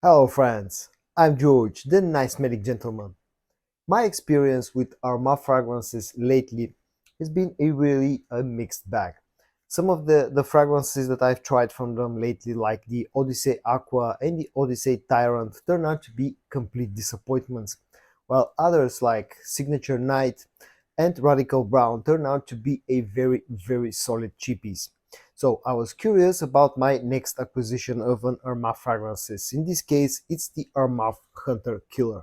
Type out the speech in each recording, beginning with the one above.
Hello friends, I'm George, the nice medic gentleman. My experience with Armaf fragrances lately has been a mixed bag. Some of the fragrances that I've tried from them lately, like the Odyssey Aqua and the Odyssey Tyrant, turn out to be complete disappointments, while others like Signature Night and Radical Brown turn out to be a very solid cheapies. So I was curious about my next acquisition of an Armaf fragrances. In this case, it's the Armaf Hunter Killer.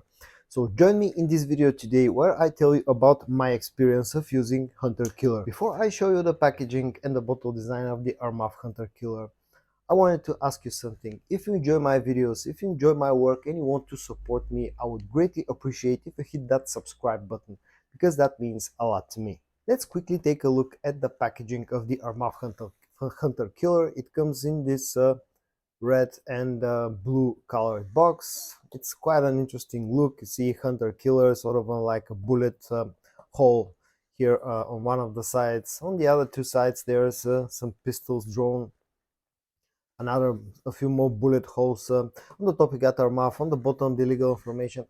So join me in this video today where I tell you about my experience of using Hunter Killer. Before I show you the packaging and the bottle design of the Armaf Hunter Killer, I wanted to ask you something. If you enjoy my videos, if you enjoy my work and you want to support me, I would greatly appreciate if you hit that subscribe button because that means a lot to me. Let's quickly take a look at the packaging of the Armaf Hunter Killer. It comes in this red and blue colored box. It's quite an interesting look. You see Hunter Killer sort of like a bullet hole here on one of the sides. On the other two sides there's some pistols drawn, a few more bullet holes. On the top we got our mouth, on the bottom the legal information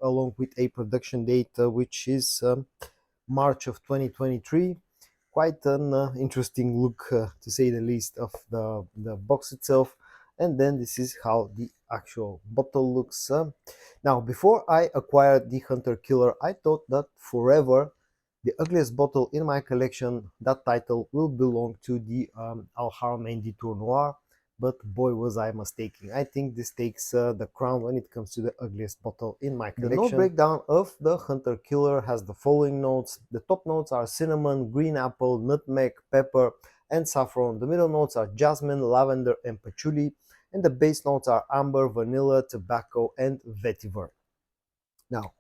along with a production date which is March of 2023. Quite an interesting look to say the least of the box itself. And then this is how the actual bottle looks. Now before I acquired the Hunter Killer, I thought that forever the ugliest bottle in my collection, that title will belong to the Al Haramain Detour Noir, but boy was I mistaken. I think this takes the crown when it comes to the ugliest bottle in my collection. The note breakdown of the Hunter Killer has the following notes. The top notes are cinnamon, green apple, nutmeg, pepper, and saffron. The middle notes are jasmine, lavender, and patchouli, and the base notes are amber, vanilla, tobacco, and vetiver. Now,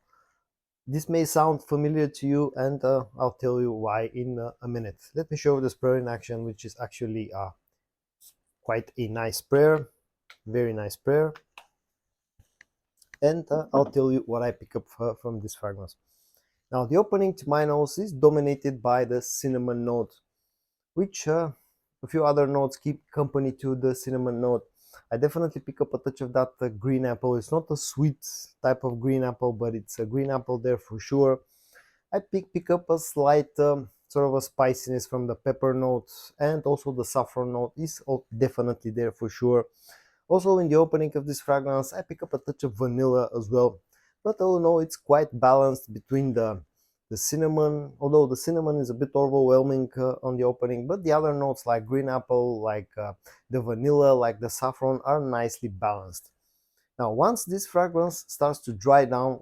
this may sound familiar to you, and I'll tell you why in a minute. Let me show you the sprayer in action, which is actually quite a nice sprayer, very nice sprayer. And I'll tell you what I pick up from this fragrance. Now, the opening to my nose is dominated by the cinnamon note, which a few other notes keep company to the cinnamon note. I definitely pick up a touch of that green apple. It's not a sweet type of green apple, but it's a green apple there for sure. I pick up a slight sort of a spiciness from the pepper note, and also the saffron note is definitely there for sure. Also in the opening of this fragrance, I pick up a touch of vanilla as well. But all in all, it's quite balanced between the cinnamon, although the cinnamon is a bit overwhelming on the opening, but the other notes like green apple, like the vanilla, like the saffron are nicely balanced. Now, once this fragrance starts to dry down,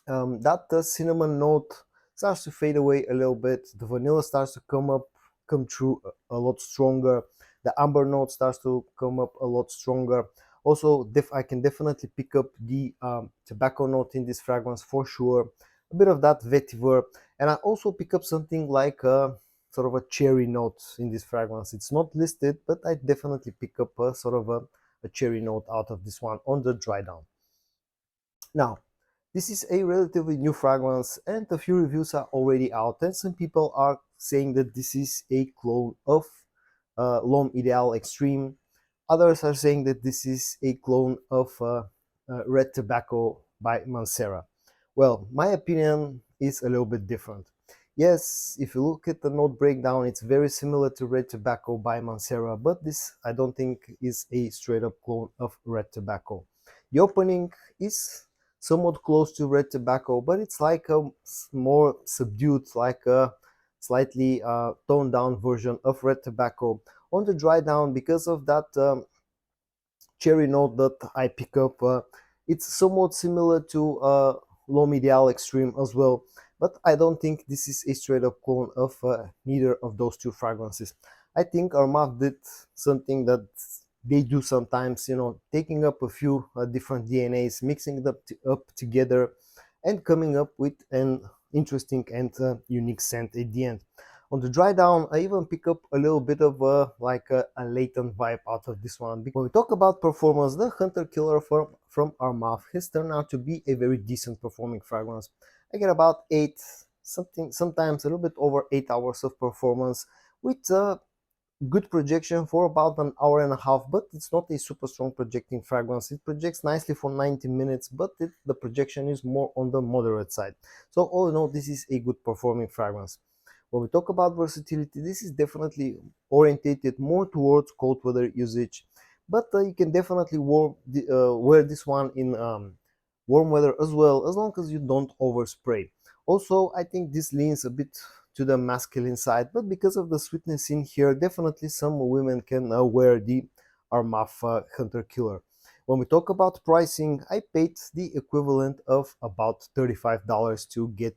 that cinnamon note starts to fade away a little bit. The vanilla starts to come through a lot stronger. The amber note starts to come up a lot stronger. Also, I can definitely pick up the tobacco note in this fragrance for sure. A bit of that vetiver, and I also pick up something like a sort of a cherry note in this fragrance. It's not listed, but I definitely pick up a sort of a cherry note out of this one on the dry down. Now, this is a relatively new fragrance and a few reviews are already out, and some people are saying that this is a clone of L'Homme Ideal Extreme. Others are saying that this is a clone of Red Tobacco by Mancera. Well, my opinion is a little bit different. Yes, if you look at the note breakdown, it's very similar to Red Tobacco by Mancera, but this I don't think is a straight up clone of Red Tobacco. The opening is somewhat close to Red Tobacco, but it's like a more subdued, like a slightly toned down version of Red Tobacco. On the dry down, because of that cherry note that I pick up, it's somewhat similar to L'Homme Ideal Extreme as well, but I don't think this is a straight up clone of neither of those two fragrances. I think Armaf did something that they do sometimes, you know, taking up a few different DNAs, mixing them up together, and coming up with an interesting and unique scent at the end. On the dry down, I even pick up a little bit of like a latent vibe out of this one. When we talk about performance, the Hunter Killer from Armaf has turned out to be a very decent performing fragrance. I get about 8, sometimes a little bit over 8 hours of performance with good projection for about an hour and a half, but it's not a super strong projecting fragrance. It projects nicely for 90 minutes, but the projection is more on the moderate side. So all in all, this is a good performing fragrance. When we talk about versatility, this is definitely orientated more towards cold weather usage, but you can definitely wear this one in warm weather as well, as long as you don't overspray. Also, I think this leans a bit to the masculine side, but because of the sweetness in here, definitely some women can wear the Armaf Hunter Killer. When we talk about pricing, I paid the equivalent of about $35 to get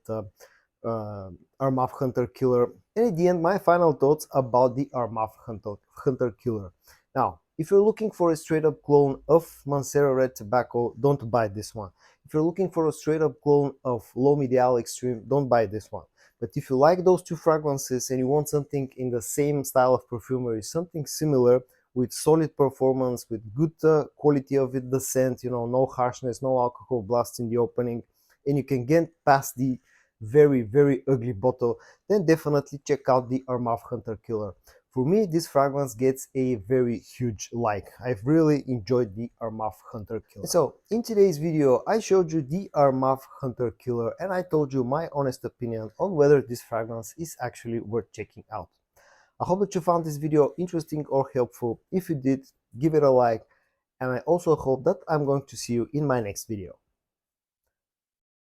Armaf Hunter Killer. And at the end, my final thoughts about the Armaf Hunter Killer. Now, if you're looking for a straight up clone of Mancera Red Tobacco, don't buy this one. If you're looking for a straight up clone of L'Homme Ideal Extreme, don't buy this one. But if you like those two fragrances and you want something in the same style of perfumery, something similar with solid performance, with good quality of it, the scent, you know, no harshness, no alcohol blast in the opening, and you can get past the very ugly bottle, then definitely check out the Armaf Hunter Killer. For me, this fragrance gets a very huge like. I've really enjoyed the Armaf Hunter Killer. So, in today's video, I showed you the Armaf Hunter Killer and I told you my honest opinion on whether this fragrance is actually worth checking out. I hope that you found this video interesting or helpful. If you did, give it a like, and I also hope that I'm going to see you in my next video.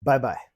Bye bye.